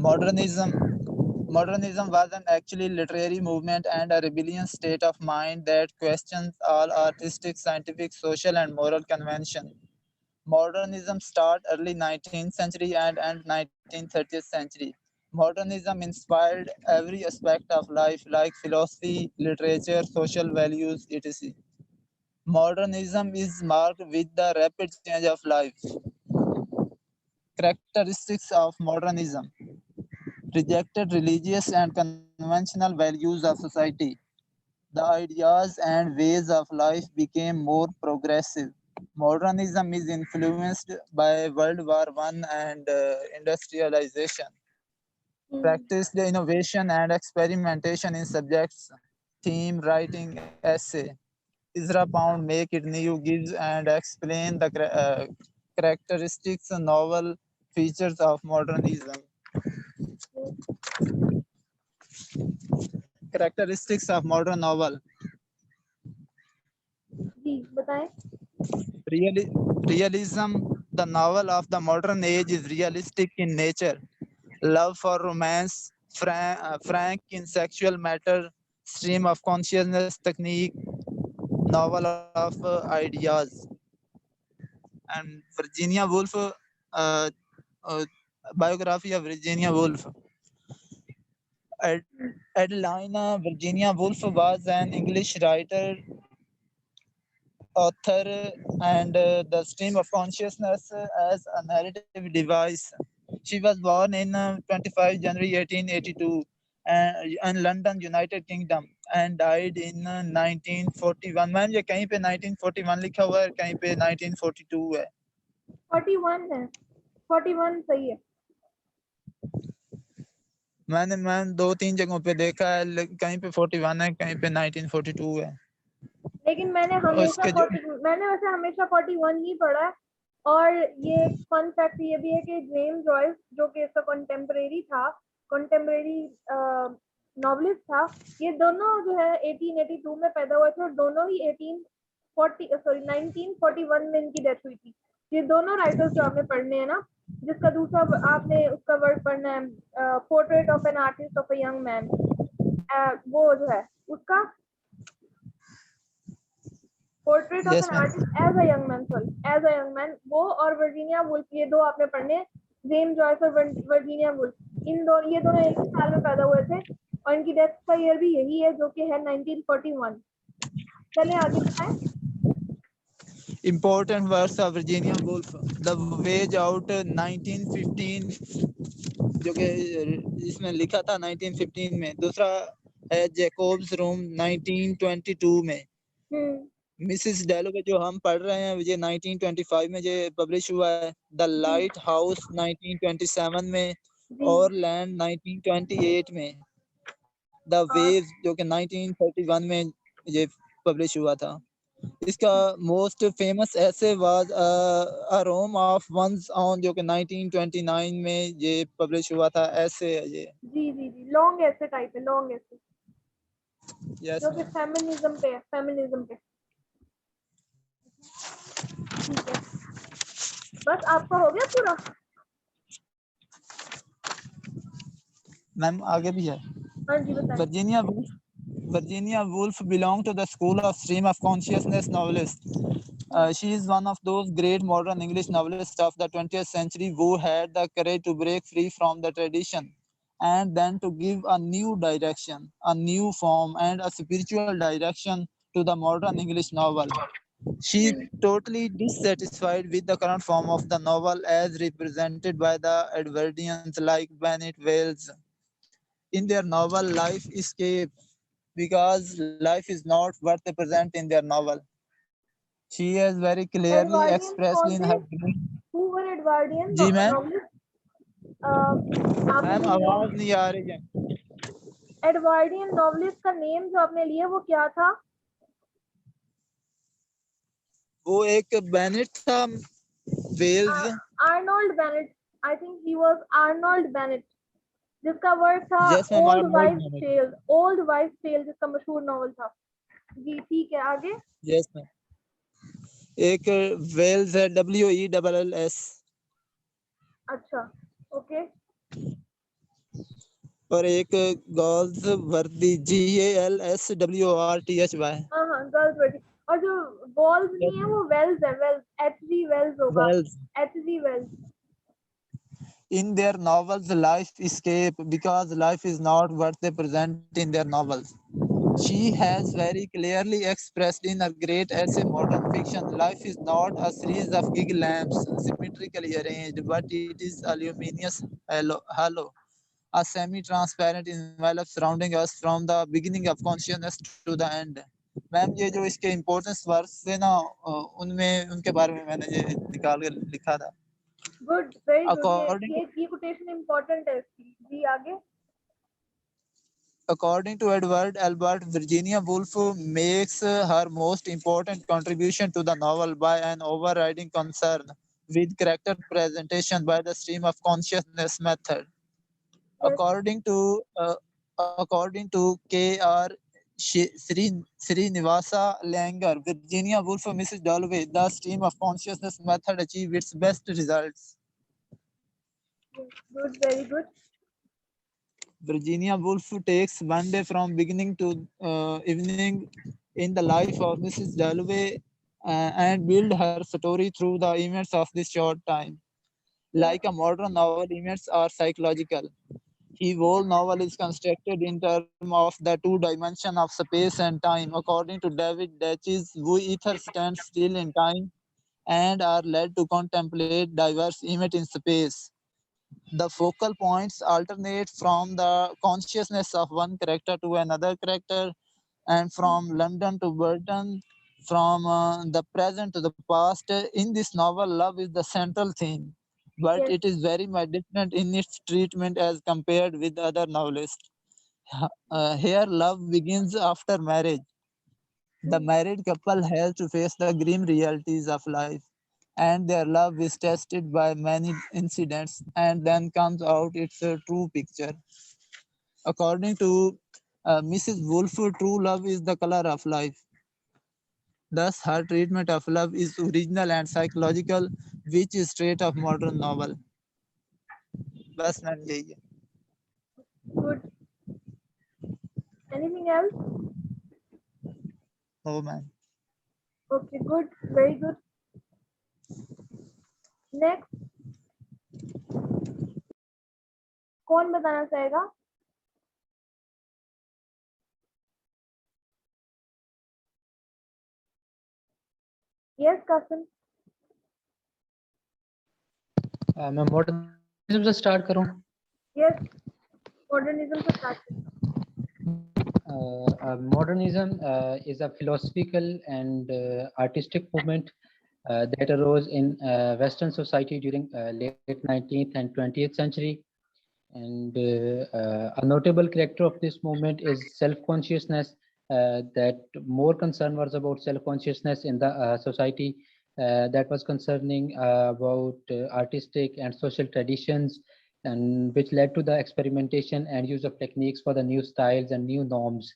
Modernism. Modernism was an actually literary movement and a rebellious state of mind that questions all artistic, scientific, social, and moral convention. Modernism started early 19th century and end 1930th century. Modernism inspired every aspect of life like philosophy, literature, social values, etc. Modernism is marked with the rapid change of life. Characteristics of modernism rejected religious and conventional values of society. The ideas and ways of life became more progressive. Modernism is influenced by World War I and industrialization. Hmm. Practiced innovation and experimentation in subjects, theme, writing, essay. Ezra Pound make it new, gives and explain the characteristics, novel features of modernism. Characteristics of modern novel. जी बताएं. Realism, the novel of the modern age, is realistic in nature. Love for romance, frank in sexual matter, stream of consciousness technique, novel of ideas. And Virginia Woolf, uh, biography of Virginia Woolf. Adelina Virginia Woolf was an English writer, author, and the stream of consciousness as a narrative device. She was born in 25 January 1882 in London, United Kingdom, and died in 1941. Ma'am ये कहीं पे 1941 लिखा हुआ है, कहीं पे 1942 है. 41 है. 41 सही है. मैंने मैम 2-3 जगहों पे देखा है, कहीं पे 41 है, कहीं पे 1942 है. लेकिन मैंने उसके जो वैसे हमेशा 41 ही पढ़ा है. और ये फन फैक्ट ये भी है कि जेम्स जॉयस जो कि इसका कंटेम्परेरी नॉवलिस्ट था, ये दोनों जो है 1882 में पैदा हुए थे और दोनों ही 1941 में इनकी डेथ हुई थी. ये दोनों राइटर्स जो आपने पढ़ने हैं ना, जिसका दूसरा आपने उसका वर्ड पढ़ना है, portrait of an artist of a young man, वो जो है उसका portrait of yes an ma'am. Artist as a young man, as a young man, वो और वर्जीनिया वुल्फ, ये दो आपने पढ़ने. जेम्स जॉयस और वर्जीनिया वुल्फ, ये दोनों एक ही साल में पैदा हुए थे और इनकी डेथ का ईयर भी यही है जो कि है 1941. चलिए आगे बताएं. Important works of Virginia Woolf. The Wage Out 1915, जो कि इसमें लिखा था 1915 में. दूसरा है जैकोब्स रूम 1922 में. मिसिस डेलो के जो हम पढ़ रहे हैं ये 1925 में जो पब्लिश हुआ है. द लाइट हाउस 1927 में. और लैंड 1928 में. द वेव्स जो कि 1931 में ये पब्लिश हुआ था. इसका most famous essay was a room of one's own जो कि 1929 में ये पब्लिश हुआ था. ऐसे है ये. जी जी जी, लॉन्ग ऐसे टाइप है, लॉन्ग ऐसे यस जो कि मैम. फेमिनिज्म पे है, फेमिनिज्म पे. ठीक है, बस आपका हो गया पूरा. मैम आगे भी है. हाँ जी बताएं. Virginia Woolf belonged to the school of stream of consciousness novelists. She is one of those great modern English novelists of the 20th century who had the courage to break free from the tradition and then to give a new direction, a new form, and a spiritual direction to the modern English novel. She totally dissatisfied with the current form of the novel as represented by the Edwardians like Bennett Wells in their novel Life Escape, because life is not what they present in their novel. She has very clearly Edwardians expressly कौन in थे? her. Who were Edwardian जी ma'am. Novelist? आपने ma'am जो name आवाज नहीं आ रही है. Edwardian novelist का नेम जो आपने लिया वो क्या था? वो एक बेनेट था, Wells. Arnold Bennett. I think he was Arnold Bennett, जिसका वर्क था yes ma'am, old Arnold wives' Bennett. Tale. Old wives' tale जिसका मशहूर नॉवल था. जी ठीक है, आगे. Yes ma'am. एक वेल्स है, WELLS. अच्छा, ओके. और एक गर्ल्स वर्दी GALSWORTHY हाँ गर्ल्स वर्दी, और जो बॉल्स नहीं है वो वेल्स है, वेल्स, HG वेल्स होगा, Wells HG Wells. in their novels life escape because life is not what they present in their novels. She has very clearly expressed in her great essay Modern Fiction life is not a series of gig lamps symmetrically arranged, but it is a luminous halo, a semi transparent envelope surrounding us from the beginning of consciousness to the end. Ma'am ये जो इसके importance words थे ना, उनमें उनके बारे में मैंने ये निकाल कर लिखा था. Good, very good. According ये कोटेशन इम्पोर्टेंट है इसकी। जी आगे। According to Edward Albert, Virginia Woolf makes her most important contribution to the novel by an overriding concern with character presentation by the stream of consciousness method. Yes, According to K.R. Srinivasa Langer, Virginia Woolf Mrs. Dalloway, the stream of consciousness method achieved its best results. good, very good. Virginia Woolf takes one day from beginning to evening in the life of Mrs. Dalloway and build her story through the events of this short time. Like a modern novel, events are psychological. The whole novel is constructed in terms of the two dimensions of space and time. According to David Datches, we either stand still in time and are led to contemplate diverse events in space. The focal points alternate from the consciousness of one character to another character, and from London to Burton, from the present to the past. In this novel, love is the central theme, but Yes, it is very much different in its treatment as compared with other novelists. Here, love begins after marriage. The married couple has to face the grim realities of life, and their love is tested by many incidents, and then comes out its true picture. According to Mrs. Woolf, true love is the color of life. Thus, her treatment of love is original and psychological, which is trait of modern novel. बस ma'am यही है. good. Anything else? Oh man. Okay, good, very good. Next, कौन बताना चाहेगा? Yes, Kasim. मैं modernism से start करूं. Yes, modernism से start करें. Modernism is a philosophical and artistic movement that arose in Western society during late 19th and 20th century. And a notable character of this movement is self-consciousness, that more concern was about self-consciousness in the society, that was concerning about artistic and social traditions, and which led to the experimentation and use of techniques for the new styles and new norms.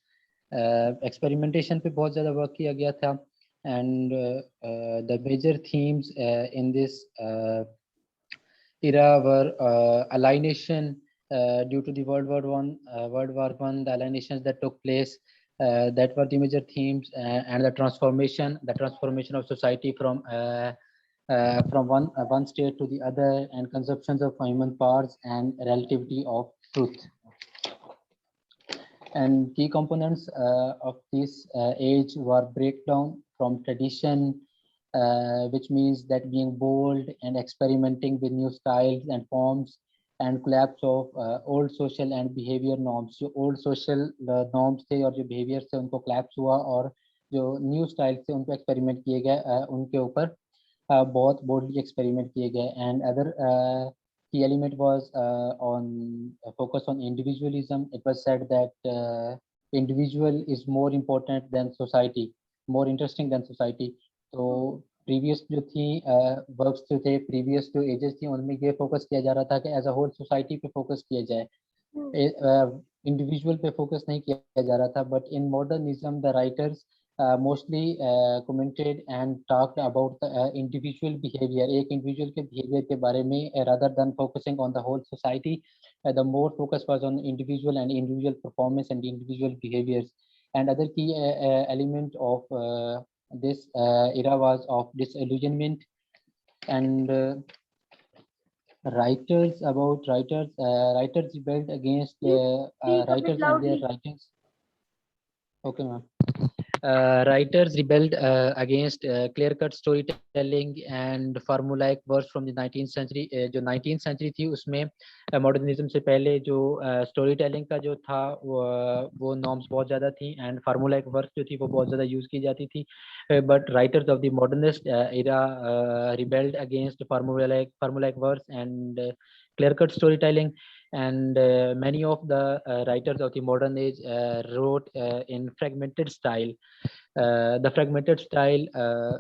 Experimentation पे बहुत ज़्यादा work किया गया था, and the major themes in this era were alienation due to the World War One, the alienations that took place. That were the major themes, and the transformation of society from one state to the other, and conceptions of human powers and relativity of truth. And key components of this age were breakdown from tradition, which means that being bold and experimenting with new styles and forms, and collapse of old social and behavior norms. जो old social norms थे और जो behavior थे उनको collapse हुआ, और जो new styles थे उनको experiment किए गए, उनके ऊपर बहुत boldly experiment किए गए. And other key element was on focus on individualism. It was said that individual is more important than society, more interesting than society. तो प्रीवियस जो थी वर्क्स जो थे, प्रीवियस जो एजेस थी, उनमें ये फोकस किया जा रहा था कि एज अ होल सोसाइटी पे फोकस किया जाए, इंडिविजुअल पे फोकस नहीं किया जा रहा था. But in modernism the writers mostly commented and talked about the individual behavior, एक individual के behavior के बारे में, rather than focusing on the whole society. the more focus was on individual and individual performance and individual behaviors. And other key element of this era was of disillusionment. And writers rebelled against Speak a bit writers and their loudly. writings. Okay, ma'am. Writers rebelled against clear-cut storytelling and formulaic verse from the 19th century. जो 19th century थी उसमें modernism से पहले जो story telling का जो था वो नॉर्म्स बहुत ज़्यादा थी एंड फार्मूलाइक वर्स जो थी वो बहुत ज़्यादा यूज़ की जाती थी. But writers of the modernist era rebelled against formulaic verse and clear-cut storytelling. And many of the writers of the modern age wrote in fragmented style. The fragmented style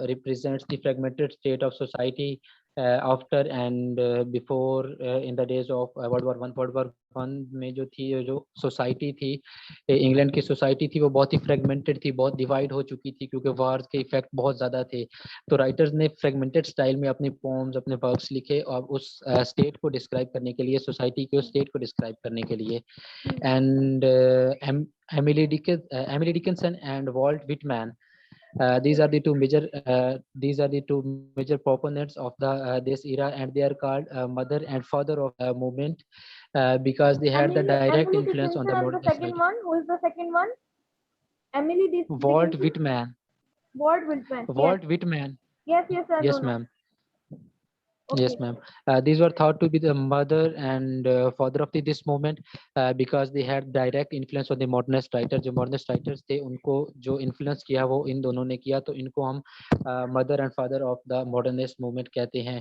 represents the fragmented state of society after and before in the days of World War One. World War One में जो थी जो society थी England की society थी वो बहुत ही fragmented थी, बहुत डिवाइड हो चुकी थी क्योंकि वार्स के इफेक्ट बहुत ज़्यादा थे. तो राइटर्स ने फ्रेगमेंटेड स्टाइल में अपने पोम्स अपने वर्क्स लिखे और उस स्टेट को डिस्क्राइब करने के लिए, सोसाइटी के उस स्टेट को डिस्क्राइब करने के लिए. And Emily Dickinson and Walt Whitman. These are the two major proponents of this era, and they are called mother and father of movement because they had the direct Emily influence on the Dickinson and the modernist second writing. one. Who is the second one? Emily Walt Dickinson. Whitman. Walt Whitman. Walt Yes. Whitman. Yes. Yes. I Yes, know. ma'am. Okay. Yes, ma'am. These were thought to be the mother and father of this movement because they had direct influence on the modernist writers. जो modernist writers थे उनको जो influence किया वो इन दोनों ने किया, तो इनको हम mother and father of the modernist movement कहते हैं.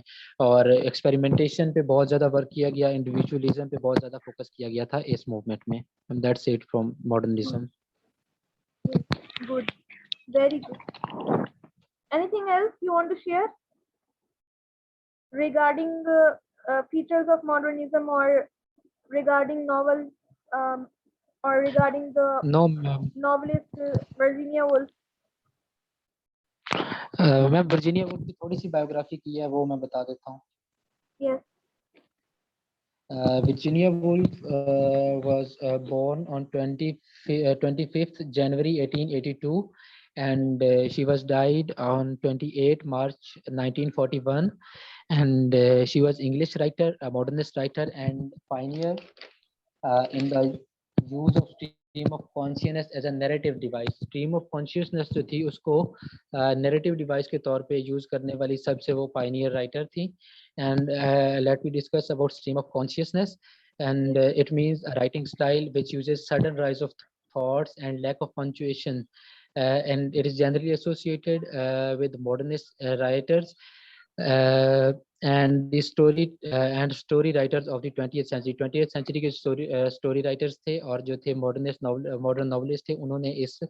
और experimentation पे बहुत ज़्यादा work किया गया, individualism पे बहुत ज़्यादा focus किया गया था इस movement में. And that's it from modernism. Yes. Good. Very good. Anything else you want to share regarding features of modernism or regarding novels or regarding the No, ma'am. novelist Virginia Woolf? मैं Virginia Woolf की थोड़ी सी biography की है वो मैं बता देता हूँ. Yes. Virginia Woolf was born on 25th January 1882, and she was died on 28 March 1941. And she was English writer, a modernist writer, and pioneer in the use of stream of consciousness as a narrative device. Stream of consciousness जो थी उसको narrative device के तौर पे use करने वाली सबसे वो pioneer writer थी. And let me discuss about stream of consciousness. And it means a writing style which uses sudden rise of thoughts and lack of punctuation. And it is generally associated with modernist writers. And the story writers of the 20th century. 20th century के story writers थे और जो थे modern novelist थे, उन्होंने इस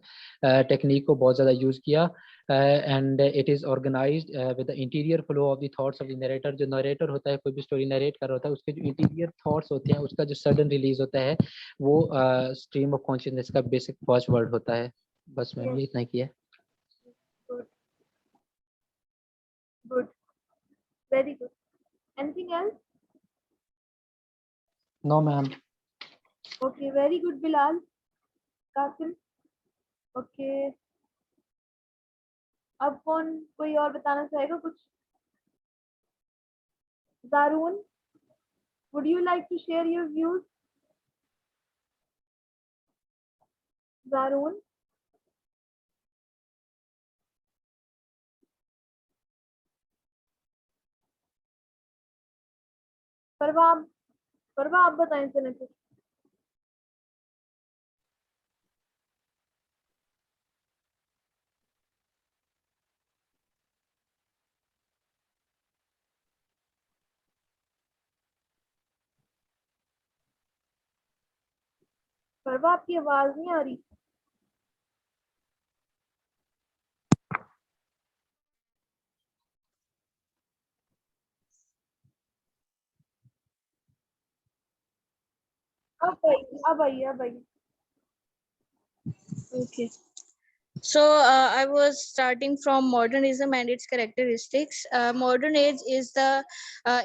technique को बहुत ज़्यादा use किया. And it is organized with the interior flow of the thoughts of the narrator. जो narrator होता है, कोई भी story narrate कर रहा होता है, उसके जो interior thoughts होते हैं, उसका जो sudden release होता है, वो stream of consciousness का basic watchword होता है. बस मैम ये इतना ही किया. Good. Good. Very good. Anything else? No, ma'am. Okay. Very good, Bilal. Qasim. Okay. अब कोई और बताना चाहेगा कुछ? Zarun, would you like to share your views? Zarun? परवा आप बताएं चलें कुछ. परवा आपकी आवाज नहीं आ रही. अब आइए. Okay. So I was starting from modernism and its characteristics. Modern age is the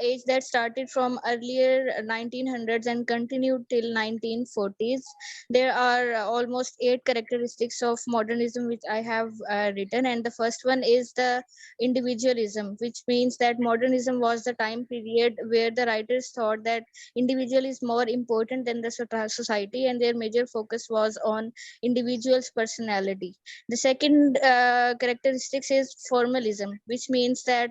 age that started from earlier 1900s and continued till 1940s. There are almost 8 characteristics of modernism which I have written, and the first one is the individualism, which means that modernism was the time period where the writers thought that individual is more important than the society, and their major focus was on individual's personality. The second characteristics is formalism, which means that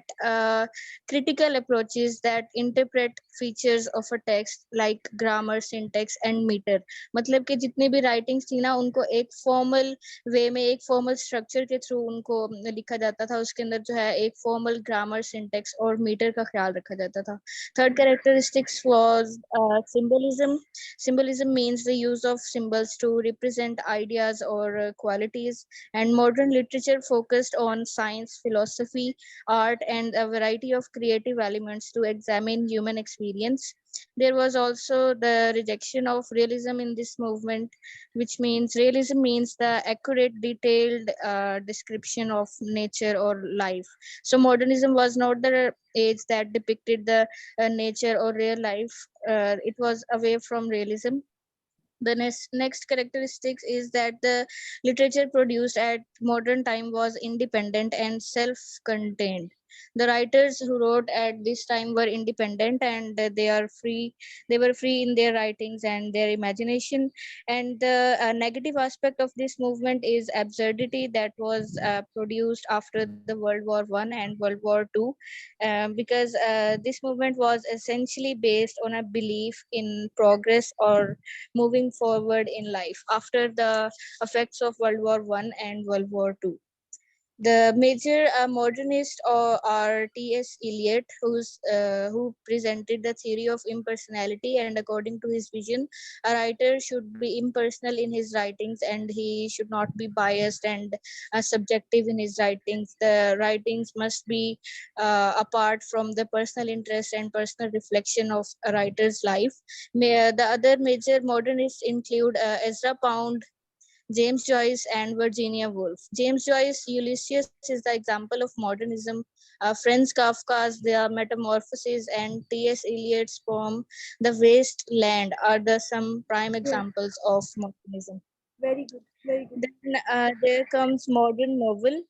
critical approaches that interpret features of a text like grammar, syntax and meter. मतलब कि जितने भी writings थी ना उनको एक formal way में एक formal structure के through उनको लिखा जाता था. उसके अंदर जो है एक formal grammar, syntax और meter का ख्याल रखा जाता था. Third characteristics was symbolism. Symbolism means the use of symbols to represent ideas or qualities, and modern literature focused on science, philosophy, art, and a variety of creative elements to examine human experience. There was also the rejection of realism in this movement, which means realism means the accurate, detailed description of nature or life. So, modernism was not the age that depicted the nature or real life, it was away from realism. The next characteristics is that the literature produced at modern time was independent and self-contained. The writers who wrote at this time were independent, and they were free in their writings and their imagination. And the negative aspect of this movement is absurdity that was produced after the World War I and World War II, because this movement was essentially based on a belief in progress or moving forward in life after the effects of World War I and World War II. The major modernist are T.S. Eliot, who presented the theory of impersonality, and according to his vision, a writer should be impersonal in his writings, and he should not be biased and subjective in his writings. The writings must be apart from the personal interest and personal reflection of a writer's life. The other major modernists include Ezra Pound, James Joyce, and Virginia Woolf. James Joyce, Ulysses is the example of modernism. Franz Kafka's The Metamorphoses and T.S. Eliot's poem The Waste Land are the some prime Yes, examples of modernism. very good, very good. Then there comes modern novel.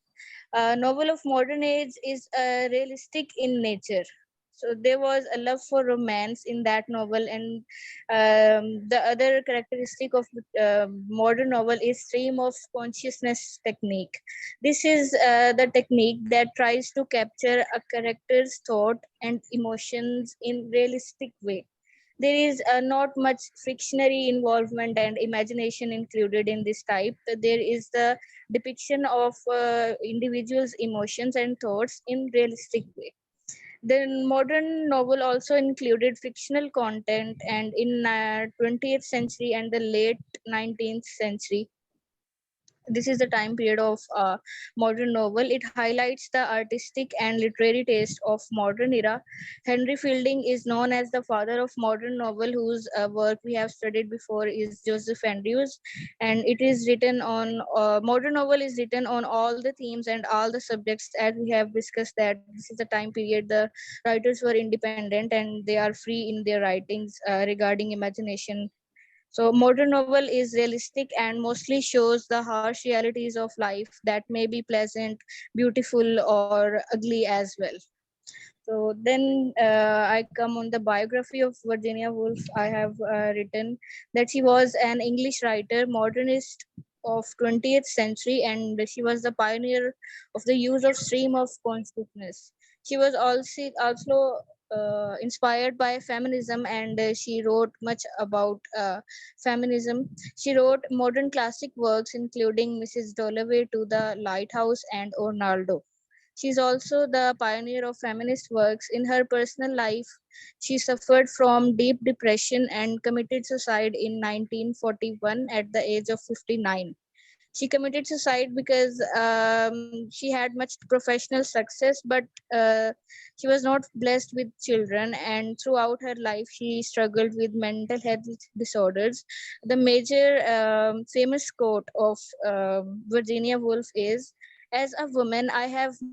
Novel of modern age is realistic in nature. So there was a love for romance in that novel, and the other characteristic of modern novel is stream of consciousness technique. This is the technique that tries to capture a character's thought and emotions in realistic way. There is not much fictionary involvement and imagination included in this type. There is the depiction of individuals' emotions and thoughts in realistic way. The modern novel also included fictional content, and in 20th century and the late 19th century, this is the time period of modern novel. It highlights the artistic and literary taste of modern era. Henry Fielding is known as the father of modern novel, whose work we have studied before is Joseph Andrews, and it is written on modern novel is written on all the themes and all the subjects, as we have discussed that this is the time period the writers were independent and they are free in their writings regarding imagination. So, modern novel is realistic and mostly shows the harsh realities of life that may be pleasant, beautiful, or ugly as well. So, then I come on the biography of Virginia Woolf. I have written that she was an English writer, modernist of 20th century, and she was the pioneer of the use of stream of consciousness. She was also inspired by feminism, and she wrote much about feminism. She wrote modern classic works including Mrs. Dalloway to the Lighthouse and Ornaldo. She's also the pioneer of feminist works. In her personal life, she suffered from deep depression and committed suicide in 1941 at the age of 59. She committed suicide because she had much professional success, but she was not blessed with children, and throughout her life she struggled with mental health disorders. The major famous quote of Virginia Woolf is, "As a woman, I have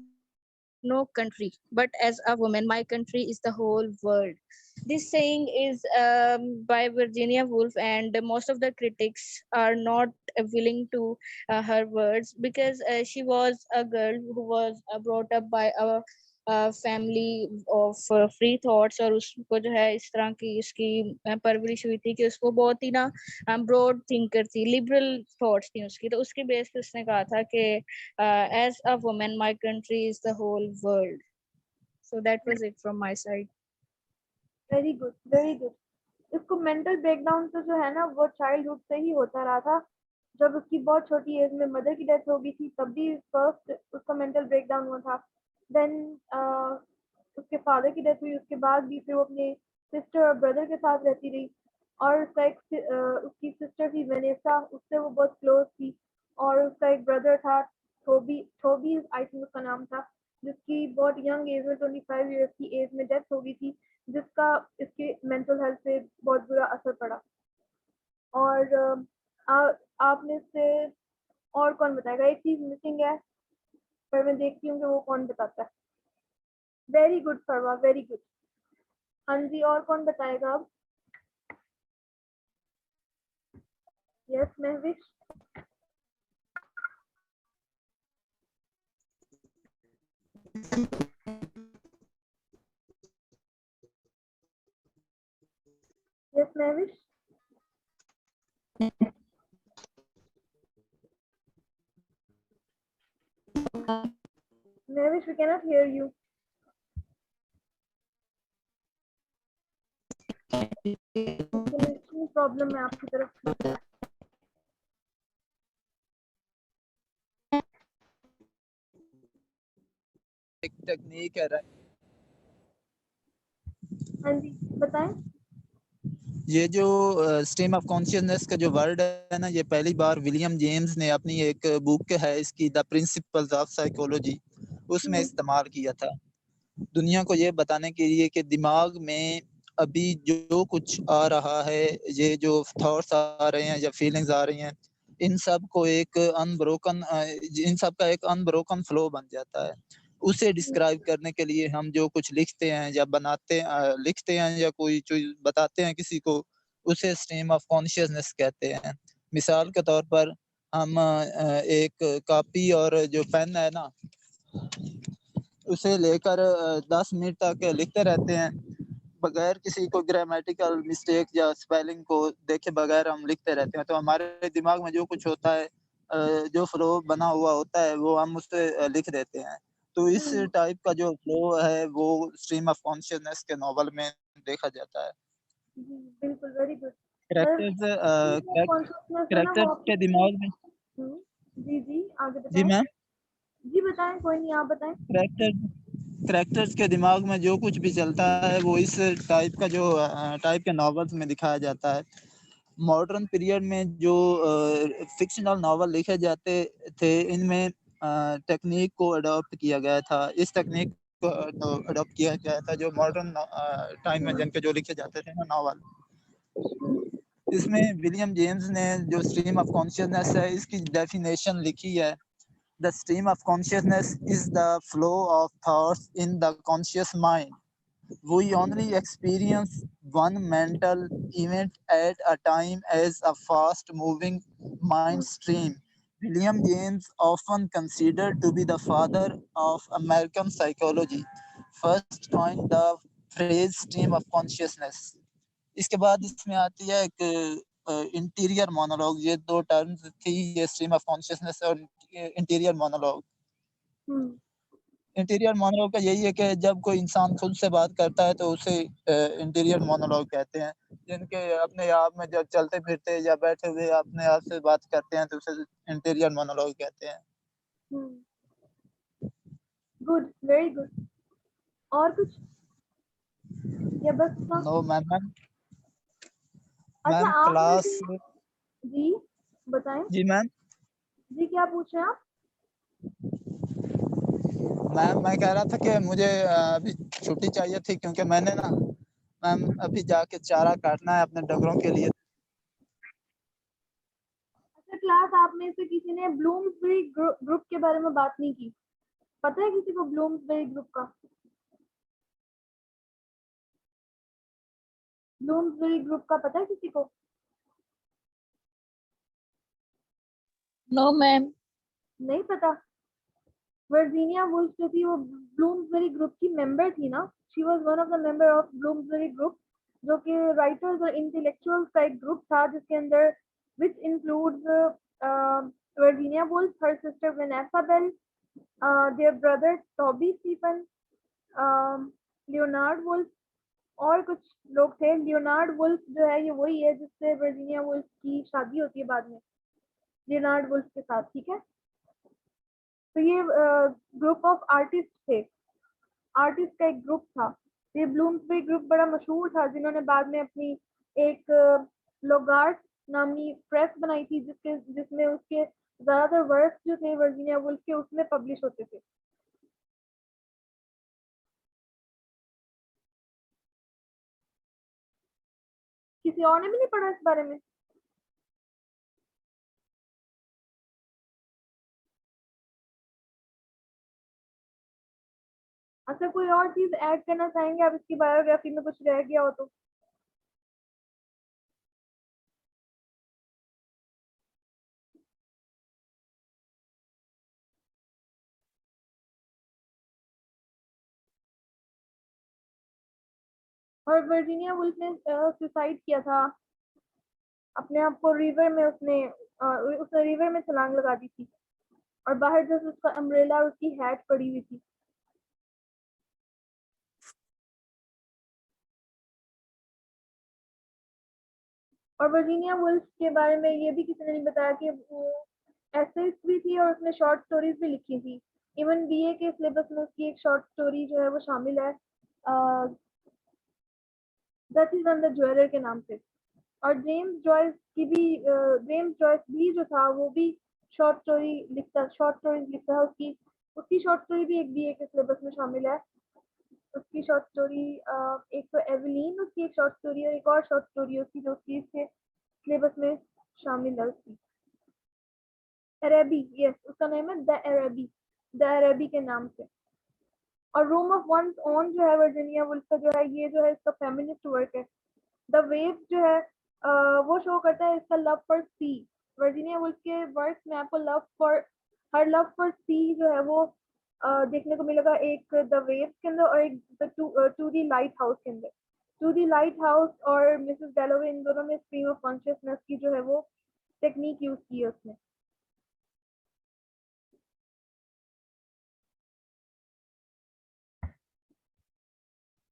no country, but as a woman, my country is the whole world." This saying is by Virginia Woolf, and most of the critics are not willing to her words, because she was a girl who was brought up by a family of free thoughts, और उसको जो है इस तरह की उसकी परवरिश हुई थी कि उसको बहुत ही ना ब्रॉड थिंकर थी, लिबरल थॉट्स थी उसकी, तो उसके बेस पे उसने कहा था कि as a woman my country is the whole world. So that was it from my side. Very good, very good. इसको मेंटल ब्रेकडाउन तो जो है ना वो चाइल्डहुड से ही होता रहा था. जब उसकी बहुत छोटी एज में मदर की डेथ हो गई थी तब भी फर्स्ट उसका मेंटल ब्रेकडाउन हुआ था. देन उसके फादर की डेथ हुई, उसके बाद भी फिर वो अपने सिस्टर और ब्रदर के साथ रहती रही. और उसका एक उसकी सिस्टर थी वेनेसा, उससे वो बहुत क्लोज थी. और उसका एक ब्रदर था थोबी आई थिंक उसका नाम था, जिसकी बहुत यंग एज में 25 ईयर्स की एज में डेथ हो गई थी, जिसका इसके मेंटल हेल्थ पे बहुत बुरा असर पड़ा. और आपने से और कौन बताएगा? एक चीज मिसिंग है पर मैं देखती हूँ कि वो कौन बताता है. Very good Farwa, very good. हाँ जी, और कौन बताएगा अब? Yes Mahvish. Yes Mahvish. Mahvish, we cannot hear you. Connection problem है आपकी तरफ से. एक टेक्निक है, हाँ जी बताएं. ये जो स्ट्रीम ऑफ कॉन्शियसनेस का जो वर्ड है ना, ये पहली बार विलियम जेम्स ने अपनी एक बुक है इसकी द प्रिंसिपल्स ऑफ साइकोलॉजी, उसमें इस्तेमाल किया था दुनिया को ये बताने के लिए कि दिमाग में अभी जो कुछ आ रहा है, ये जो थॉट्स आ रहे हैं या फीलिंग्स आ रही हैं, इन सब को एक अनब्रोकन इन सब का एक अनब्रोकन फ्लो बन जाता है. उसे डिस्क्राइब करने के लिए हम जो कुछ लिखते हैं या लिखते हैं या कोई चीज बताते हैं किसी को, उसे स्ट्रीम ऑफ कॉन्शियसनेस कहते हैं. मिसाल के तौर पर हम एक कॉपी और जो पेन है ना, उसे लेकर 10 मिनट तक लिखते रहते हैं बगैर किसी को ग्रामेटिकल मिस्टेक या स्पेलिंग को देखे बगैर हम लिखते रहते हैं. तो हमारे दिमाग में जो कुछ होता है, जो फ्लो बना हुआ होता है, वो हम उससे लिख देते हैं. तो इस टाइप का जो फ्लो है वो स्ट्रीम ऑफ कॉन्शियसनेस के नॉवल में देखा जाता है. बिल्कुल, वेरी गुड. कैरेक्टर्स के दिमाग में. जी जी आगे जी बताएं. मैम. जी बताएं, कोई नहीं, आप बताएं. कैरेक्टर्स के दिमाग में जो कुछ भी चलता है वो इस टाइप का जो टाइप के नॉवेल्स में दिखाया जाता है. मॉडर्न पीरियड में जो फिक्शनल नॉवल लिखे जाते थे, इनमें टेक्निक को अडॉप्ट किया गया था. इस टेक्निक को अडॉप्ट किया गया था जो मॉडर्न टाइम में जिनके जो लिखे जाते थे ना नॉवल. इसमें विलियम जेम्स ने जो स्ट्रीम ऑफ कॉन्शियसनेस है इसकी डेफिनेशन लिखी है. The stream of consciousness is the flow of thoughts in the conscious mind. We only experience one mental event at a time as a fast moving mind stream. William James, often considered to be the father of American psychology, first coined the phrase stream of consciousness. इसके बाद इसमें आती है एक interior monologue. ये दो terms थी, ये स्ट्रीम ऑफ कॉन्शियसनेस और इंटीरियर मोनोलॉग. इंटीरियर मोनोलॉग का यही है कि जब कोई इंसान खुद से बात करता है तो उसे इंटीरियर मोनोलॉग कहते हैं. जिनके अपने आप में जब चलते फिरते या बैठे हुए अपने आप से बात करते हैं तो उसे इंटीरियर मोनोलॉग कहते हैं. Good, very good. और कुछ या बस इतना? No ma'am. अच्छा मैम आप क्लास. जी बताएं. जी मैम. जी क्या पूछ रहे हैं आप? मैम मैं कह रहा था कि मुझे अभी छुट्टी चाहिए थी क्योंकि मैंने ना मैम अभी जाके चारा काटना है अपने डंगरों के लिए। अच्छा क्लास, आप में से किसी ने ब्लूम्सबेरी ग्रुप के बारे में बात नहीं की? पता है किसी को ब्लूम्सबेरी ग्रुप का? ब्लूम्सबेरी ग्रुप का पता है किसी को? No ma'am. नहीं पता? वर्जीनिया वुल्फ जो थी वो ब्लूम्सबेरी ग्रुप की मेंबर थी ना, she was one of the member of Bloomsbury group, जो कि राइटर्स और इंटेलेक्चुअल्स का एक ग्रुप था जिसके अंदर which includes Virginia Woolf, her sister Vanessa Bell, their brother Toby Stephen, Leonard Woolf और कुछ लोग थे। लियोनार्ड वुल्फ जो है ये वही है जिससे वर्जीनिया वुल्फ की शादी होती है बाद में, लियोनार्ड वुल्फ के साथ, ठीक है। तो ये ग्रुप ऑफ आर्टिस्ट थे, आर्टिस्ट का एक ग्रुप था। ये ब्लूम्सबेरी ग्रुप बड़ा मशहूर था, जिन्होंने बाद में अपनी एक लोगार्ट नामी प्रेस बनाई थी जिसमें उसके ज्यादातर वर्क जो थे वर्जीनिया वुल्फ के उसमें पब्लिश होते थे। किसी और ने भी नहीं पढ़ा इस बारे में? अच्छा कोई और चीज ऐड करना चाहेंगे आप इसकी बायोग्राफी में, कुछ रह गया हो तो? और वर्जीनिया वुल्फ ने सुसाइड किया था अपने आप को रिवर में, उसने रिवर में छलांग लगा दी थी और बाहर जैसे उसका अम्ब्रेला और उसकी हैट पड़ी हुई थी। और वर्जीनिया वुल्फ के बारे में ये भी किसी ने नहीं बताया कि वो एसेइस्ट भी थी और उसने शॉर्ट स्टोरीज भी लिखी थी। इवन बीए के सिलेबस में उसकी एक शॉर्ट स्टोरी जो है वो शामिल है, that is on the jeweller के नाम से। और जेम्स जॉयस भी जो था वो भी शॉर्ट स्टोरीज लिखता है। उसकी उसकी शॉर्ट स्टोरी भी एक बीए के सिलेबस में शामिल है। उसकी शॉर्ट स्टोरी एक तो एवलीन उसकी एक शॉर्ट स्टोरी है, एक और शॉर्ट स्टोरी है उसकी जो उसकी के सिलेबस में शामिल है उसकी। अरेबी, यस उसका नाम है द अरेबी के नाम से। और रूम ऑफ वंस ओन जो है वर्जीनिया वुल्फ का जो है, ये जो है इसका फेमिनिस्ट वर्क है। द वेव जो है वो शो करता है इसका love for sea. Virginia Woolf के वर्क में आपको लव फॉर सी जो है वो देखने को मिलेगा, एक द वेव्स के अंदर और एक टू दी लाइट हाउस के अंदर। टू दी लाइट हाउस और मिसेस डैलोवे इन दोनों में स्ट्रीम ऑफ कॉन्शियसनेस की जो है वो टेक्निक यूज की है उसने।